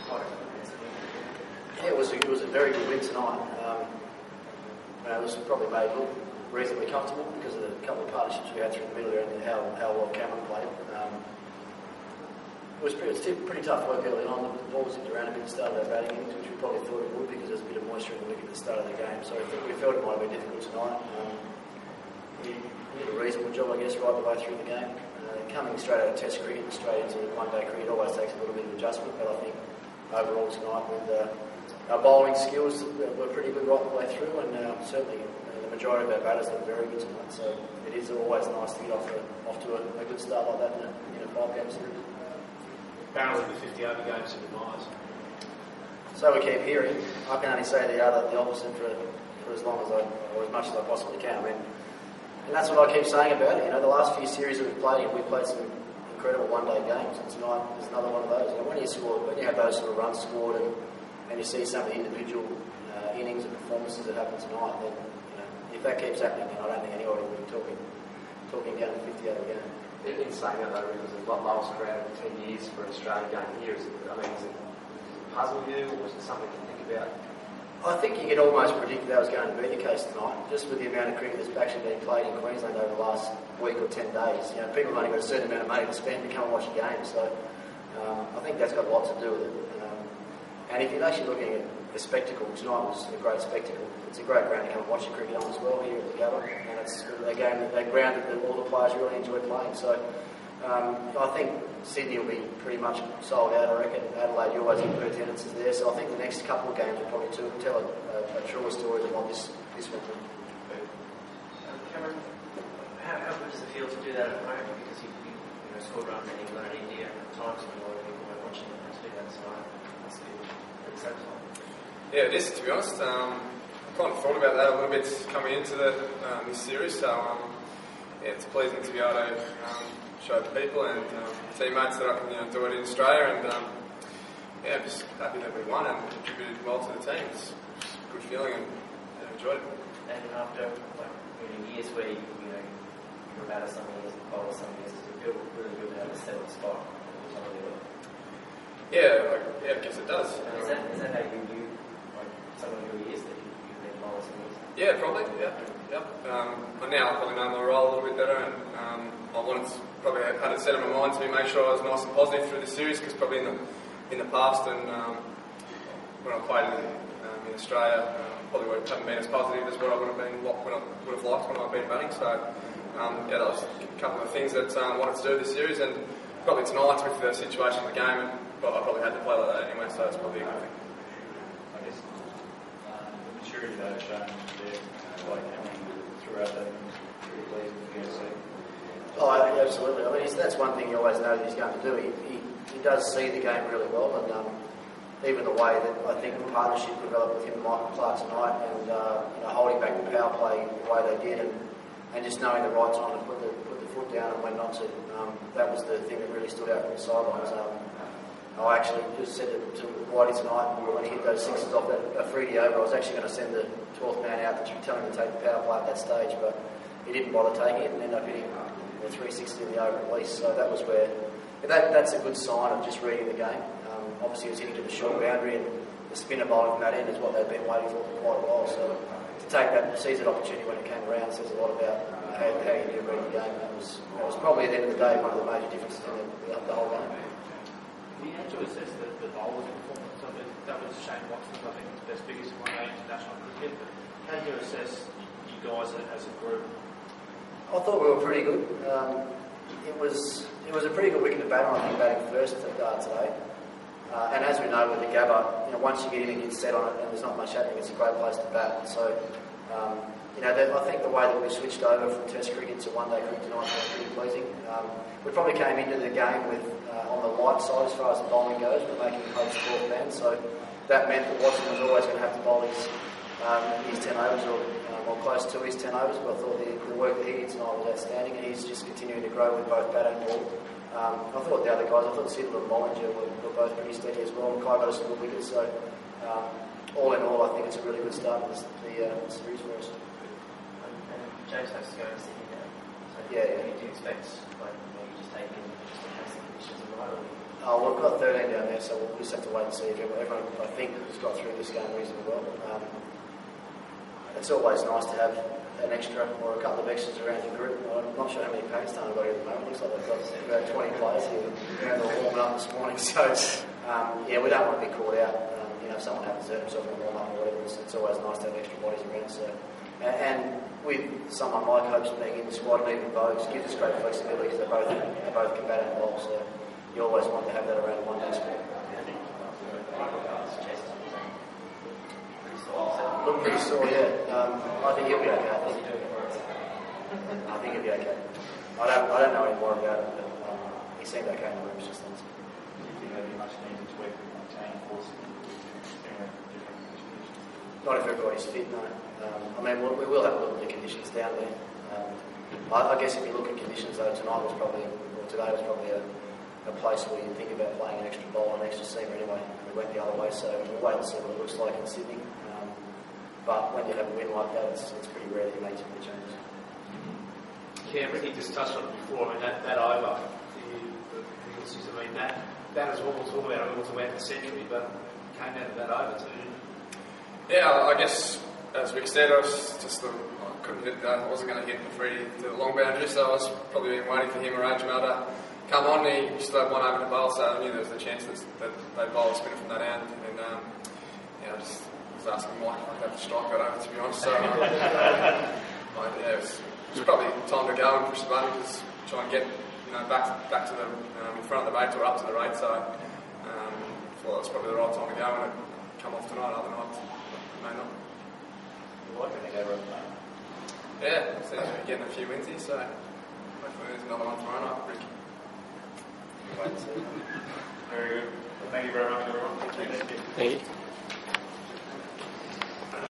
quite a comprehensive win. Yeah, it was a very good win tonight. It was probably made look reasonably comfortable because of the couple of partnerships we had through the middle there and how well Cameron played. It was pretty tough work early on. The ball was around a bit at the start of our batting innings, which we probably thought it would because there was a bit of moisture in the wicket at the start of the game. So I think we felt it might have been difficult tonight. We did a reasonable job, I guess, right the way through the game. Coming straight out of Test cricket and straight into one-day cricket always takes a little bit of adjustment, but I think overall tonight with our bowling skills were pretty good right the way through, and certainly the majority of our batters were very good tonight. So it is always nice to get off to a good start like that in a 5-game series. Barrel of the 50 over games in Myers. So we keep hearing. I can only say the opposite for as long as or as much as I possibly can. I mean, and that's what I keep saying about it. You know, the last few series that we've played some incredible one-day games, and tonight is another one of those. You know, when you have those sort of runs scored, and you see some of the individual innings and performances that happen tonight, then if that keeps happening, then I don't think anybody will be talking down to 50 over a game. In saying that, though, it was the lowest crowd in 10 years for an Australian game here. Does it puzzle you, or was it something to think about? I think you could almost predict that was going to be the case tonight, just with the amount of cricket that's actually been played in Queensland over the last week or 10 days. You know, people have only got a certain amount of money to spend to come and watch a game, so I think that's got a lot to do with it. And if you're actually looking at the spectacle, tonight was a great spectacle. It's a great ground to come and watch the cricket on as well here at the Gabba, and it's a game that ground that all the players really enjoy playing. So I think Sydney will be pretty much sold out, I reckon. Adelaide, you always get good attendances there, so I think the next couple of games will probably tell a truer story than what this went through. Cameron, how good does it feel to do that at home? Because you scored runs in England and India at times when a lot of people were watching you to do that tonight. Must be pretty satisfying. Yeah, it is, to be honest. I kind of thought about that a little bit coming into this series, so it's pleasing to be able to show the people and teammates that I can do it in Australia, and I'm just happy that we won and contributed well to the team. It's a good feeling and enjoyed it. And after years where you were about some years and bowler some years, does it feel really good to have a settled spot at the top of the order? Yeah, I guess it does. Is that how you view some of your years that you've been bowling some years? Yeah, probably. Yeah. Now I probably know my role a little bit better, and I wanted to probably had it set in my mind to make sure I was nice and positive through the series, because probably in the past and when I played in Australia, probably haven't been as positive as what I would have liked when I've been batting. So that was a couple of things that I wanted to do this series, and probably tonight with the situation of the game, and I probably had to play like that anyway, so it's probably a good thing. I guess the maturity that has shown there, like throughout that, pretty pleasing for you to see. Oh, absolutely. I mean, that's one thing you always know that he's going to do. He does see the game really well, and even the way that I think the partnership developed with him and Michael Clark tonight, and holding back the power play the way they did, and just knowing the right time to put the foot down and when not to. That was the thing that really stood out from the sidelines. I actually just said it to Whitey tonight when he hit those sixes off that Freedy over. I was actually going to send the 12th man out to tell him to take the power play at that stage, but he didn't bother taking it and ended up hitting 360 in the over at least. So that was where that's a good sign of just reading the game. Obviously, he was hitting to the short boundary, and the spinner bowling from that end is what they've been waiting for quite a while. So to take that, seize that opportunity when it came around says a lot about how you do read the game. That was probably at the end of the day one of the major differences in the whole game. You had to assess the bowler's performance. I mean, that was Shane Watson's, I think, his best figures in one-day international cricket. But how did you assess you guys as a group? I thought we were pretty good. It was a pretty good wicket to bat on. I think batting first today. And as we know with the Gabba, once you get in and get set on it, and there's not much happening, it's a great place to bat. So, I think the way that we switched over from Test cricket to one-day cricket tonight was pretty pleasing. We probably came into the game with on the light side as far as the bowling goes, but making hopes 12 man. So that meant that Watson was always going to have to bowl his 10 overs or close to his 10 overs. But I thought the work that he did tonight was outstanding, and he's just continuing to grow with both bat and ball. I thought the other guys, I thought Siddle and Bollinger were both pretty steady as well. Kai got us a good wicket, so all in all, I think it's a really good start to the series for us. And James has to go and Sydney now. So yeah. You do expect, you just take in just to have some conditions right, or Oh, well, we've got 13 down there, so we'll just have to wait and see if everyone, I think, has got through this game reasonably well. It's always nice to have an extra or a couple of extras around your group. I'm not sure how many Pakistan have got here at the moment. Looks like they've got about 20 players here. They're all warming up this morning, so yeah, we don't want to be caught out. If someone happens to hurt himself in a warm up or whatever, it's always nice to have extra bodies around. So, and with someone like Hopes being in the squad and even Bogues, gives us great flexibility because they're both combatant bowls. So you always want to have that around one day squad. Look pretty sore, yeah. I think he'll be okay. I think he'll be okay. I don't know any more about it, but he seemed okay in the rooms just then. Do you think there'd be much need to tweak with maintaining force in different conditions? Not if everybody's fit, no. We will have a look at the conditions down there. I guess if you look at conditions, though, today was probably a place where you think about playing an extra bowl and an extra seamer anyway. We went the other way, so we'll wait and see what it looks like in Sydney. But when you have a win like that, it's pretty rare that you make too many changes. Yeah, Ricky just touched on it before. That over, that is what we'll talk about. We'll talk about the century, but came out of that over too. Yeah, I guess as Vic said, I couldn't hit. I wasn't going to hit the long boundary, so I was probably waiting for him or Ajmal to come on. He still had one over the bowl, so I knew there was a chance that they'd bowl a spinner from that end. And I just was asking Mike if I could have to strike that over, to be honest. So it was probably time to go and push the button, just try and get back to the in front of the bait or up to the rate. So thought it was probably the right time to go, and it come off tonight. Other nights it may not. You like it over at the moment? Yeah, seems to be getting a few wins here, so hopefully there's another one tomorrow night. Rick. Very good. Thank you very much, everyone. Thank you.